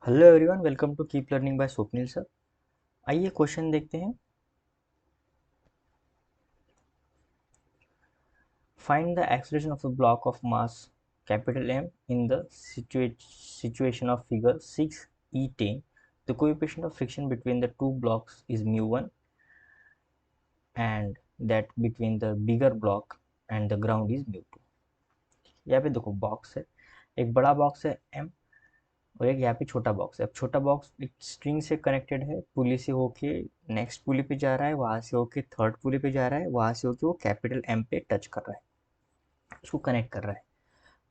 Hello everyone, welcome to keep learning by Swapnil sir. आइए question देखते हैं। Find the acceleration of the block of mass capital M in the situation of figure 6e10। The coefficient of friction between the two blocks is mu one and that between the bigger block and the ground is mu two. यहाँ पे देखो box है, एक बड़ा box है M और एक यहाँ पे छोटा बॉक्स है। अब छोटा बॉक्स एक स्ट्रिंग से कनेक्टेड है, पुली से होके नेक्स्ट पुली पे जा रहा है, वहां से होके थर्ड पुली पे जा रहा है, वहां से होके वो कैपिटल एम पे टच कर रहा है, उसको कनेक्ट कर रहा है।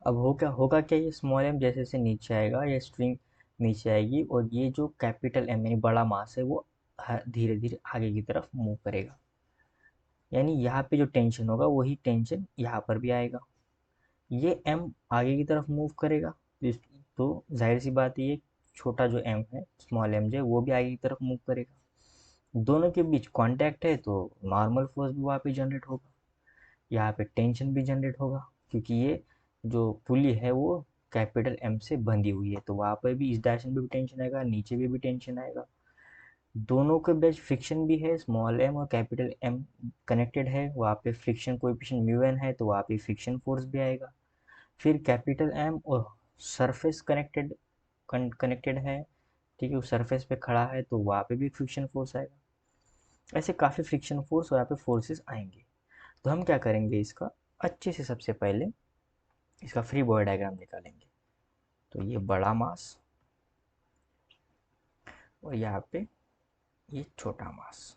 अब होगा क्या, ये स्मॉल एम जैसे जैसे नीचे आएगा, ये स्ट्रिंग नीचे आएगी और ये जो कैपिटल एम यानी बड़ा मास है वो धीरे धीरे आगे की तरफ मूव करेगा। यानी यहाँ पे जो टेंशन होगा वही टेंशन यहाँ पर भी आएगा। ये एम आगे की तरफ मूव करेगा, तो जाहिर सी बात है ये छोटा जो एम है, स्मॉल एम जो है वो भी आगे की तरफ मूव करेगा। दोनों के बीच कांटेक्ट है तो नॉर्मल फोर्स भी वहाँ पे जनरेट होगा, यहाँ पे टेंशन भी जनरेट होगा, क्योंकि ये जो पुली है वो कैपिटल एम से बंधी हुई है, तो वहाँ पर भी इस डायरेक्शन में भी टेंशन आएगा, नीचे भी टेंशन आएगा। दोनों के बीच फ्रिक्शन भी है, स्मॉल एम और कैपिटल एम कनेक्टेड है, वहाँ पे फ्रिक्शन कोएफिशिएंट म्यू एन है, तो वहाँ पे फ्रिक्शन फोर्स भी आएगा। फिर कैपिटल एम और सरफेस कनेक्टेड है, ठीक है, वो सरफेस पे खड़ा है तो वहाँ पे भी फ्रिक्शन फोर्स आएगा। ऐसे काफ़ी फ्रिक्शन फोर्स और यहाँ पे फोर्सेस आएंगे। तो हम क्या करेंगे, इसका अच्छे से सबसे पहले इसका फ्री बॉडी डायग्राम निकालेंगे। तो ये बड़ा मास और यहाँ पे ये छोटा मास,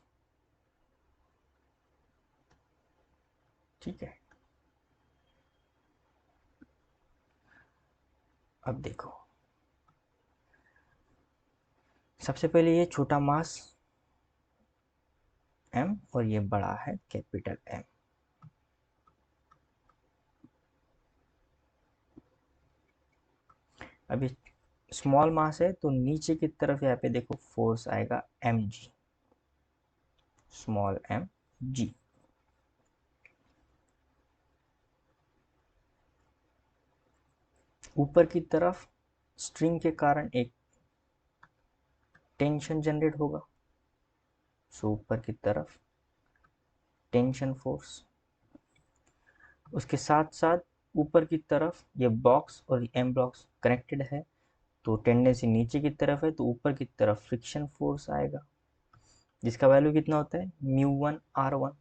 ठीक है। अब देखो, सबसे पहले ये छोटा मास एम और ये बड़ा है कैपिटल एम। अब ये स्मॉल मास है तो नीचे की तरफ यहाँ पे देखो फोर्स आएगा M G, small M G. ऊपर की तरफ स्ट्रिंग के कारण एक टेंशन जनरेट होगा, सो ऊपर की तरफ टेंशन फोर्स। उसके साथ साथ ऊपर की तरफ ये बॉक्स और एम बॉक्स कनेक्टेड है, तो टेंडेंसी नीचे की तरफ है, तो ऊपर की तरफ फ्रिक्शन फोर्स आएगा, जिसका वैल्यू कितना होता है म्यू1 r1,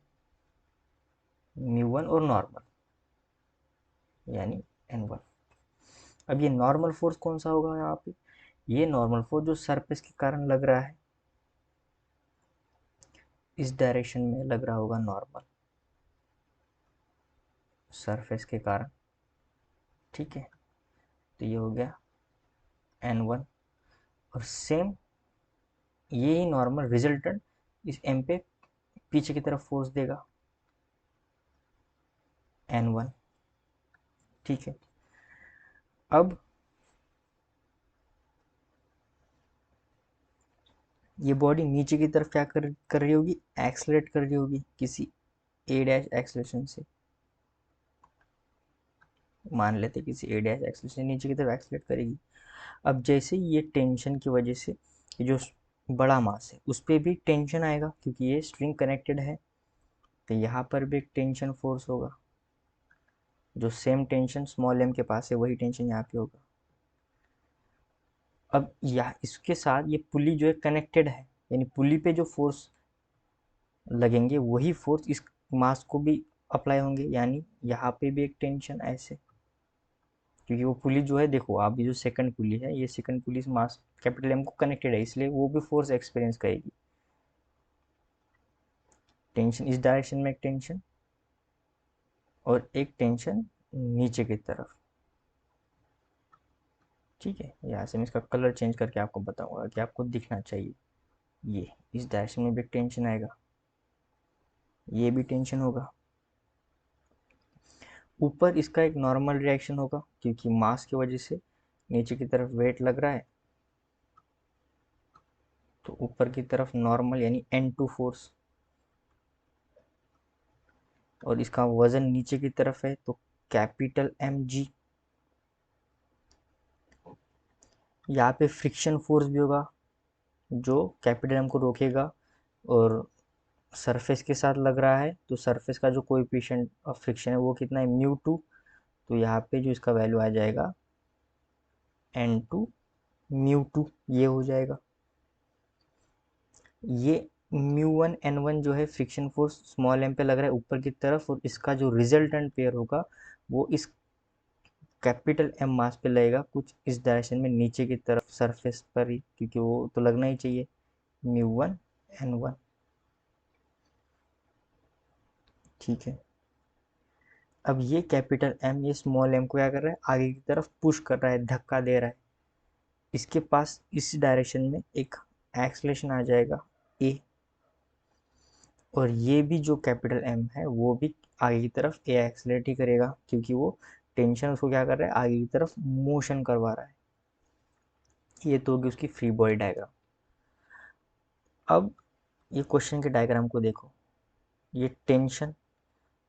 म्यू1 और नॉर्मल यानी n1। अब ये नॉर्मल फोर्स कौन सा होगा यहाँ पे, ये नॉर्मल फोर्स जो सरफेस के कारण लग रहा है, इस डायरेक्शन में लग रहा होगा नॉर्मल, सरफेस के कारण, ठीक है। तो ये हो गया n1 और सेम यही नॉर्मल रिजल्टेंट इस m पे पीछे की तरफ फोर्स देगा n1, ठीक है। अब ये बॉडी नीचे की तरफ क्या कर रही होगी, एक्सलेट कर रही होगी किसी ए डैश एक्सलेशन से, मान लेते किसी ए डैश एक्सलेशन नीचे की तरफ एक्सलेट करेगी। अब जैसे ये टेंशन की वजह से ये जो बड़ा मास है उस पर भी टेंशन आएगा, क्योंकि ये स्ट्रिंग कनेक्टेड है, तो यहाँ पर भी एक टेंशन फोर्स होगा, जो सेम टेंशन स्मॉल एम के पास है वही टेंशन यहाँ पे होगा। अब यह इसके साथ ये पुली जो है कनेक्टेड है, यानी पुली पे जो फोर्स लगेंगे वही फोर्स इस मास को भी अप्लाई होंगे, यानी यहाँ पे भी एक टेंशन ऐसे, क्योंकि वो पुली जो है, देखो आप भी जो सेकंड पुली है, ये सेकंड पुली इस मास कैपिटल एम को कनेक्टेड है, इसलिए वो भी फोर्स एक्सपीरियंस करेगी। टेंशन इस डायरेक्शन में एक टेंशन और एक टेंशन नीचे की तरफ, ठीक है। यहाँ से मैं इसका कलर चेंज करके आपको बताऊंगा कि आपको दिखना चाहिए। ये इस डायरेक्शन में भी एक टेंशन आएगा, ये भी टेंशन होगा। ऊपर इसका एक नॉर्मल रिएक्शन होगा, क्योंकि मास की वजह से नीचे की तरफ वेट लग रहा है, तो ऊपर की तरफ नॉर्मल यानी N2 फोर्स, और इसका वजन नीचे की तरफ है तो कैपिटल एम जी। यहाँ पे फ्रिक्शन फोर्स भी होगा जो कैपिटल एम को रोकेगा, और सरफेस के साथ लग रहा है तो सरफेस का जो कोएफिशिएंट ऑफ फ्रिक्शन है वो कितना है, μ2। तो यहाँ पे जो इसका वैल्यू आ जाएगा N2 μ2, ये हो जाएगा। ये μ1 N1 जो है फ्रिक्शन फोर्स स्मॉल एम पे लग रहा है ऊपर की तरफ, और इसका जो रिजल्टेंट पेयर होगा वो इस कैपिटल एम मास पे लगेगा कुछ इस डायरेक्शन में नीचे की तरफ सरफेस पर ही, क्योंकि वो तो लगना ही चाहिए, μ1 N1। ठीक है, अब ये कैपिटल एम ये स्मॉल एम को क्या कर रहा है, आगे की तरफ पुश कर रहा है, धक्का दे रहा है। इसके पास इस डायरेक्शन में एक एक्सलेशन आ जाएगा ए, और ये भी जो कैपिटल एम है वो भी आगे की तरफ ए एक्सलेट ही करेगा, क्योंकि वो टेंशन उसको क्या कर रहा है, आगे की तरफ मोशन करवा रहा है। ये तो होगी उसकी फ्री बॉडी डायग्राम। अब ये क्वेश्चन के डायग्राम को देखो, ये टेंशन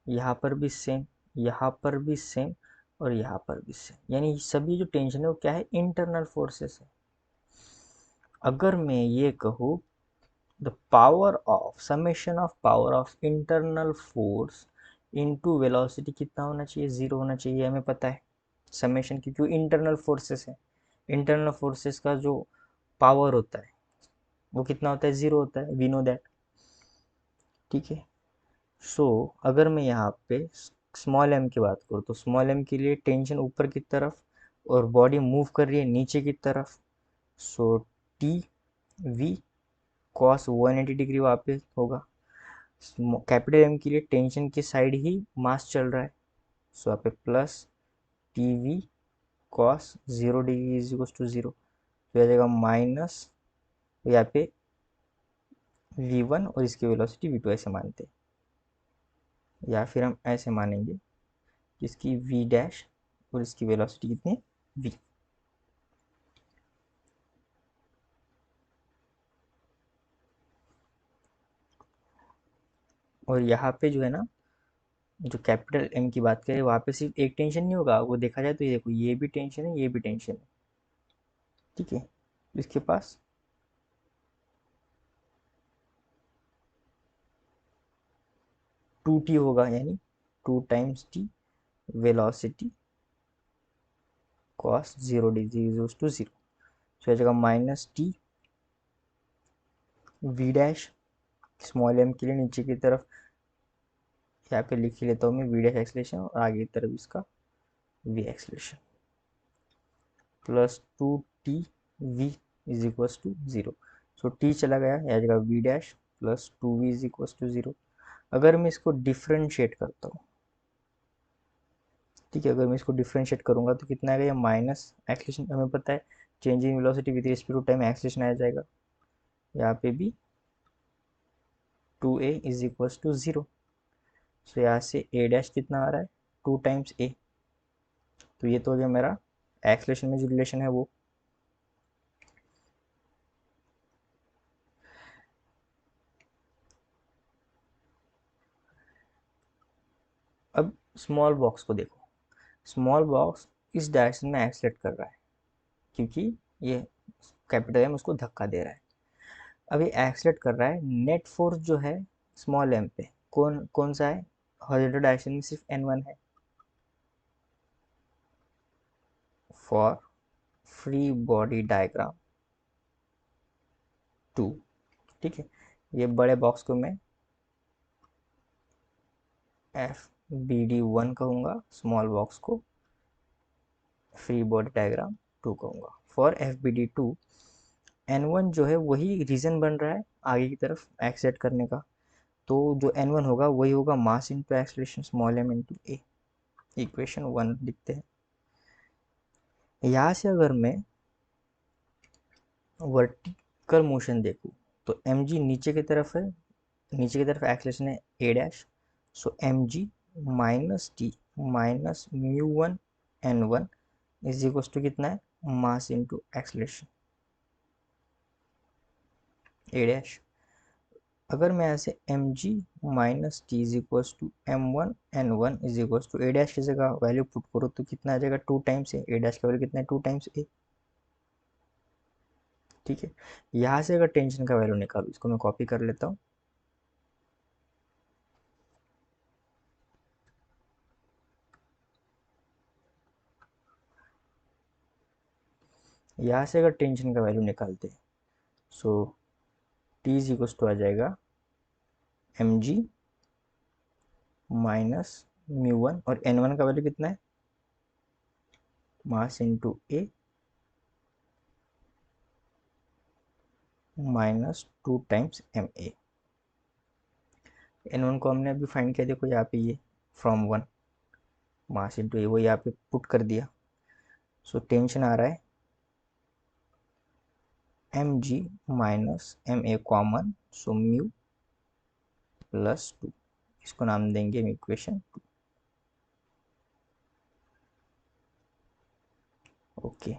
यहाँ पर भी सेम, यहाँ पर भी सेम, और यहाँ पर भी सेम, यानी सभी जो टेंशन है वो क्या है, इंटरनल फोर्सेस है। अगर मैं ये कहूँ the power of summation of power of internal force into velocity कितना होना चाहिए, 0 होना चाहिए, हमें पता है समेशन, क्योंकि इंटरनल फोर्सेस है। इंटरनल फोर्सेस का जो पावर होता है वो कितना होता है, 0 होता है, वी नो दैट। ठीक है, सो अगर मैं यहाँ पे स्मॉल एम की बात करूँ तो स्मॉल एम के लिए टेंशन ऊपर की तरफ और बॉडी मूव कर रही है नीचे की तरफ, so T V cos 180 degree वहाँ पे होगा। कैपिटल एम के लिए टेंशन की साइड ही मास चल रहा है, सो यहाँ पे plus T V cos 0 degree is equal to 0, तो आ जाएगा माइनस, यहाँ पे v1 और इसकी वेलोसिटी v2 ऐसे मानते हैं, या फिर हम ऐसे मानेंगे कि इसकी v डैश और इसकी वेलोसिटी कितनी है, v। और यहाँ पे जो है ना, जो कैपिटल एम की बात करें वहाँ पे सिर्फ एक टेंशन नहीं होगा, वो देखा जाए तो ये देखो, ये भी टेंशन है, ये भी टेंशन है। ठीक है, इसके पास टू टी होगा, यानी 2 times T velocity cos 0 degree is to 0, तो जगह minus T V dash small M के लिए नीचे की तरफ यहाँ पे लिख ही लेता हूँ मैं, वी डैश एक्सलेशन, और आगे की तरफ इसका V acceleration, plus 2 T V is equal to 0। So T चला गया, यह जगह V dash plus 2 V is equal to 0। अगर मैं इसको डिफ्रेंशिएट करता हूँ, ठीक है, अगर मैं इसको डिफ्रेंशिएट करूंगा तो कितना आएगा, ये माइनस एक्सलेशन, हमें पता है change in velocity with respect to time acceleration आ जाएगा, यहाँ पे भी 2a इज इक्वल टू 0। सो यहाँ से a डैश कितना आ रहा है, 2 टाइम्स a, तो ये तो हो गया मेरा एक्सलेशन में जो रिलेशन है वो। अब स्मॉल बॉक्स को देखो, स्मॉल बॉक्स इस डायरेक्शन में एक्सलेट कर रहा है, क्योंकि ये कैपिटल एम उसको धक्का दे रहा है। अब ये एक्सलेट कर रहा है, नेट फोर्स जो है स्मॉल एम पे कौन कौन सा है, हॉरिजॉन्टल डायरेक्शन में सिर्फ N1 है, फॉर फ्री बॉडी डायग्राम 2। ठीक है, ये बड़े बॉक्स को मैं FBD1 कहूँगा, स्मॉल बॉक्स को फ्री बॉडी डायग्राम 2 कहूँगा। फॉर FBD2 N1 जो है वही रीजन बन रहा है आगे की तरफ एक्सलेट करने का, तो जो N1 होगा वही होगा mass into acceleration small m into a, equation 1 लिखते हैं। यहाँ से अगर मैं वर्टिकल मोशन देखूँ तो mg नीचे की तरफ है, नीचे की तरफ एक्सलेशन है a dash, so mg minus T minus μ1 N1 is equal to कितना है, mass into acceleration a dash. अगर मैं ऐसे mg minus T is equal to m1 N1 is equal to a dash की जगह वैल्यू पुट करो तो कितना आ जाएगा, 2 टाइम्स a डैश का वैल्यू कितना है, 2 टाइम्स a। ठीक है। यहाँ से अगर टेंशन का वैल्यू निकालो, इसको मैं कॉपी कर लेता हूँ। यहाँ से अगर टेंशन का वैल्यू निकालते हैं, so T is equal to आ जाएगा एम जी माइनस म्यू वन, और एन वन का वैल्यू कितना है, mass into A minus 2 times M A. N one को हमने अभी फाइंड किया, देखो यहाँ पे ये from one, mass into A वो यहाँ पे पुट कर दिया। सो टेंशन आ रहा है M ji minus M A common, so mu plus 2, इसको नाम देंगे हम इक्वेशन 2। ओके,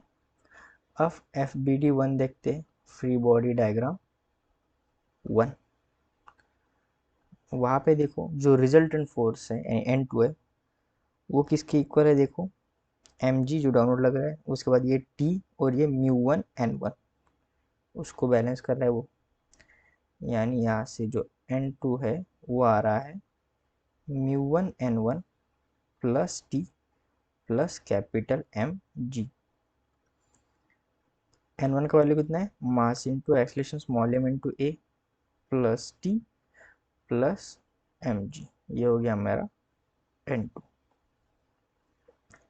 अब एफ बी डी वन देखते हैं, फ्री बॉडी डायग्राम 1। वहाँ पे देखो जो रिजल्टेंट फोर्स है एन टू है, वो किसके इक्वल है, देखो एम जी जो डाउनवर्ड लग रहा है, उसके बाद ये टी और ये म्यू वन एन वन, उसको बैलेंस कर रहा है वो। यानी यहाँ से जो एन टू है वो आ रहा है mu one N one plus T plus capital M g. N one का वैल्यू कितना है, mass into acceleration small m into a plus T plus M g, ये हो गया हमारा एन टू।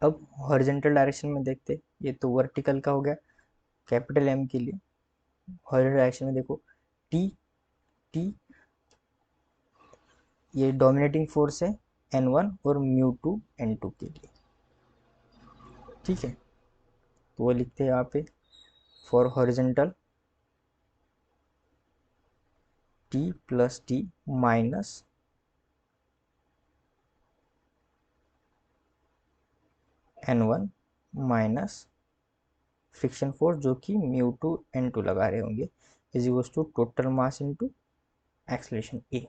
अब हॉरिजेंटल डायरेक्शन में देखते, ये तो वर्टिकल का हो गया कैपिटल एम के लिए। हॉरिजेंटल डायरेक्शन में देखो टी टी ये डोमिनेटिंग फोर्स है एन वन और म्यू टू एन टू के लिए। ठीक है, तो वो लिखते हैं यहाँ पे for horizontal T plus T minus N one minus friction force जो कि म्यू टू एन टू लगा रहे होंगे, is equal to total mass into acceleration a.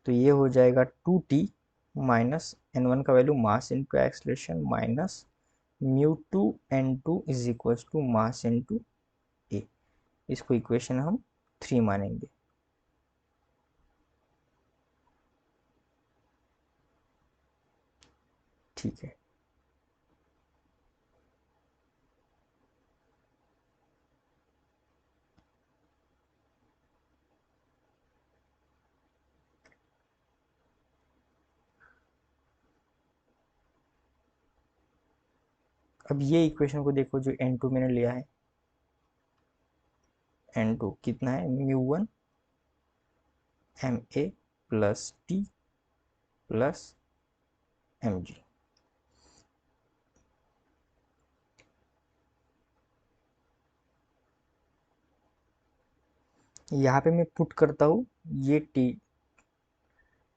तो ये हो जाएगा 2t माइनस एन वन का value mass into acceleration minus mu two N two is equal to mass into a. इसको equation हम 3 मानेंगे। ठीक है, अब ये इक्वेशन को देखो जो एन टू मैंने लिया है, एन टू कितना है, mu one M A plus T plus M G. यहाँ पे मैं पुट करता हूँ ये टी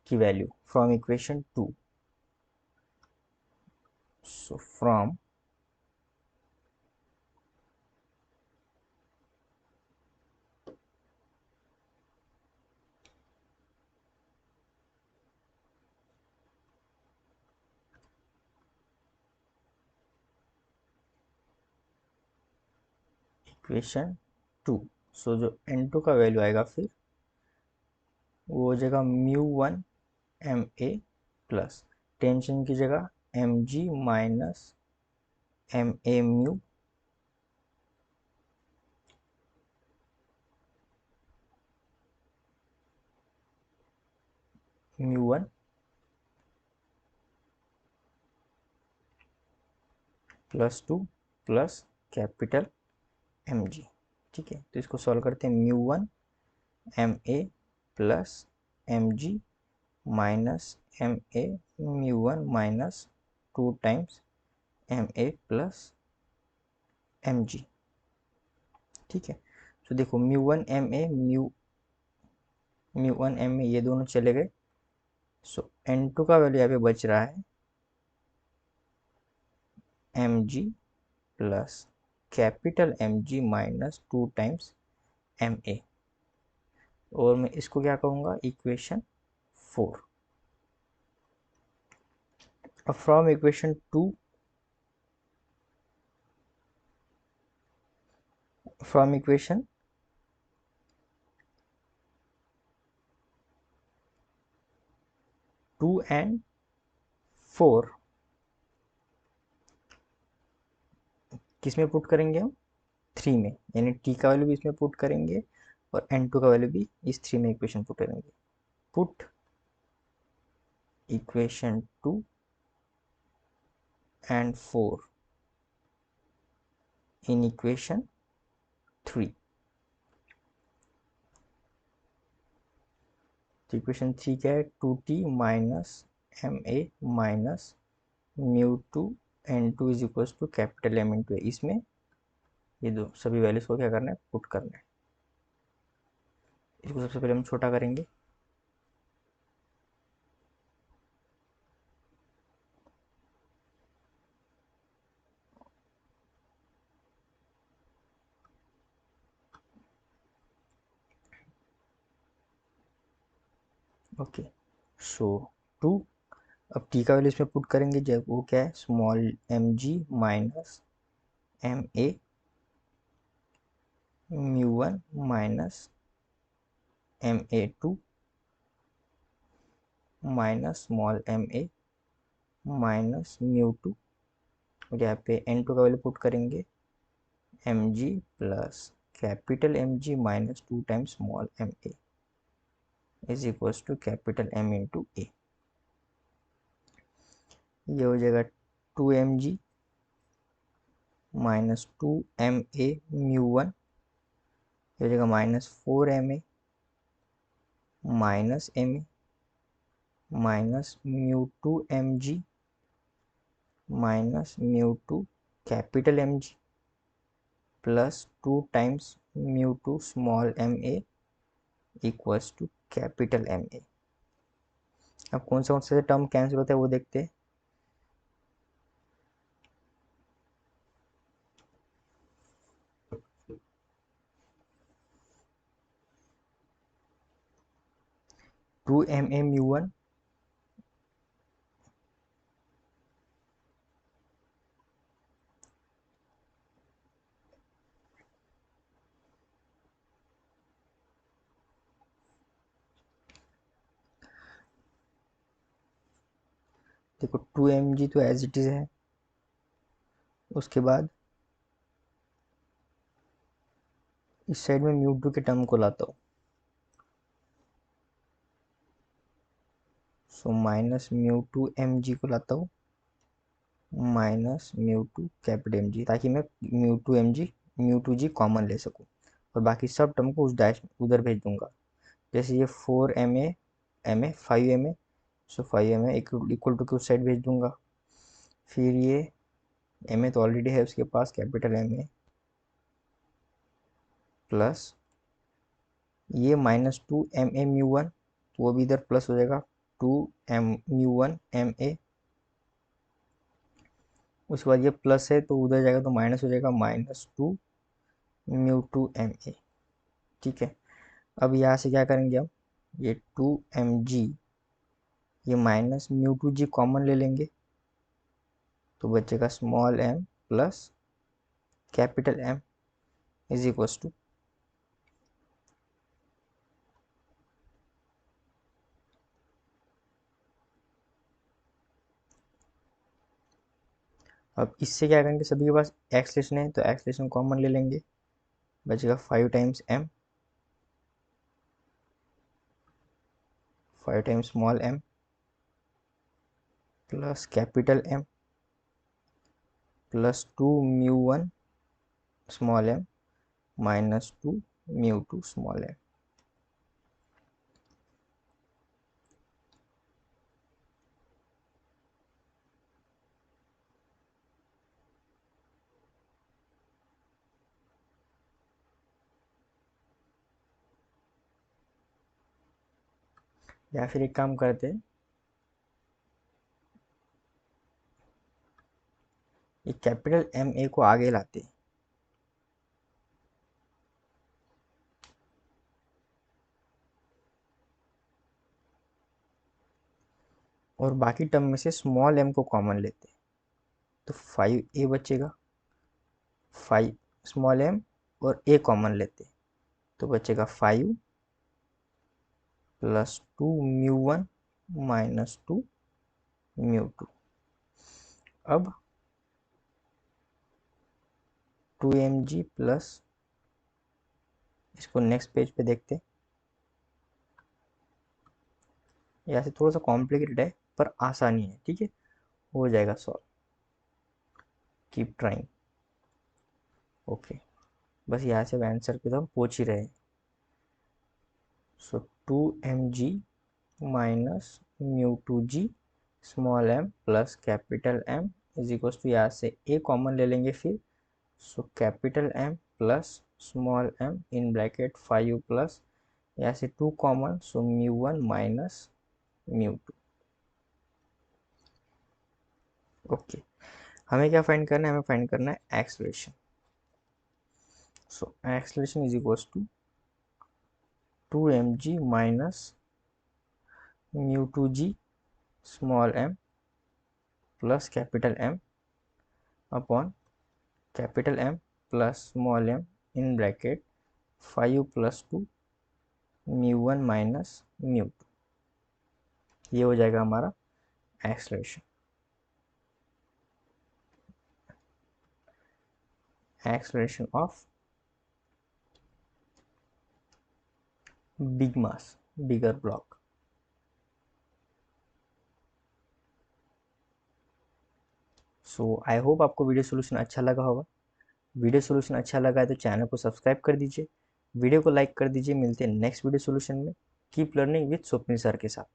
की value from equation 2। So from equation 2, so जो एन टू का वैल्यू आएगा फिर वो हो जाएगा mu one M A plus tension की जगह M ji minus M A mu mu one plus 2 plus capital M G. ठीक है, तो इसको सॉल्व करते हैं, mu one M A plus M ji minus M A mu one minus 2 times M A plus M G. ठीक है, तो देखो mu one M A mu mu one M A ये दोनों चले गए। सो एन टू का वैल्यू यहाँ पे बच रहा है M ji plus capital M ji minus 2 times M A, और मैं इसको क्या कहूँगा, इक्वेशन 4। अब from equation 2 from equation 2 and 4 किस में पुट करेंगे हम, 3 में, यानी t का वैल्यू भी इसमें पुट करेंगे और n2 का वैल्यू भी इस 3 में इक्वेशन पुट करेंगे. Put equation 2 and 4 in equation 3. तो इक्वेशन 3 क्या है, 2t minus M a minus mu two N two is equal to capital M into a. इसमें ये दो सभी वैल्यूज को क्या करना है, पुट करना है. इसको सबसे पहले हम छोटा करेंगे. ओके, सो 2, अब टी का वैल्यू इसमें पुट करेंगे जब वो क्या है, small M G minus M A mu one minus M a two minus small m a minus mu two. और यहाँ पे एन टू का वैल्यू पुट करेंगे m ji plus capital M ji minus 2 times small m a is equals to capital M into a. ये हो जाएगा 2mg minus 2ma mu one, ये हो जाएगा minus 4ma minus ma minus mu two mg minus mu two capital mg plus 2 times mu two small ma equals to capital ma. अब कौन सा term cancel होता है वो देखते हैं. 2ma म्यू वन देखो 2mg तो एज इट इज है. उसके बाद इस साइड में म्यू टू के टर्म को लाता हूँ. So minus mu two M G को लाता हूँ minus mu two capital M G, ताकि मैं म्यू टू जी कॉमन ले सकूँ और बाकी सब टर्म को उस डैश उधर भेज दूंगा. जैसे ये 4ma 5ma, so 5ma equal to के उस साइड भेज दूंगा. फिर ये ma तो ऑलरेडी है उसके पास, कैपिटल ma प्लस ये माइनस 2ma म्यू वन, तो वो भी इधर प्लस हो जाएगा 2m म्यू वन ma. उसके बाद ये प्लस है तो उधर जाएगा तो माइनस हो जाएगा minus 2 mu two M A. ठीक है, अब यहाँ से क्या करेंगे हम, ये 2mg ये minus mu two G common ले लेंगे तो बचेगा small m plus capital M is equal to, अब इससे क्या करेंगे, सभी के पास एक्सलेशन है तो एक्सलेशन कॉमन ले लेंगे, बचेगा 5 times m, 5 times small m plus capital M plus 2 mu one small m minus 2 mu two small m. या फिर एक काम करते हैं, ये कैपिटल एम ए को आगे लाते हैं और बाकी टर्म में से स्मॉल m को कॉमन लेते हैं तो 5a बचेगा, 5 स्मॉल m और a कॉमन लेते तो बचेगा 5 प्लस 2 μ1 माइनस 2 μ2। अब 2mg प्लस, इसको नेक्स्ट पेज पे देखते, यहाँ से थोड़ा सा कॉम्प्लिकेटेड है पर आसानी है, ठीक है, हो जाएगा सॉल्व। Keep trying. ओके, बस यहाँ से आंसर पे तो हम पहुँच ही रहे हैं। So 2mg minus μ2g small m plus capital M is equal to, यहाँ से a कॉमन ले लेंगे फिर, so capital M plus small m in bracket 5 plus यहाँ से 2 कॉमन, सो μ1 माइनस μ2। ओके, हमें क्या फाइंड करना है, हमें फाइंड करना है acceleration. So acceleration is equal to 2mg minus μ2g small m plus capital M upon capital M plus small m in bracket 5 plus 2 μ1 minus μ2। ये हो जाएगा हमारा acceleration. Acceleration of big mass, bigger block. So I hope आपको video solution अच्छा लगा होगा। Video solution अच्छा लगा है तो चैनल को सब्सक्राइब कर दीजिए, वीडियो को लाइक कर दीजिए। मिलते हैं नेक्स्ट वीडियो सोल्यूशन में। Keep learning with Swapnil sir के साथ।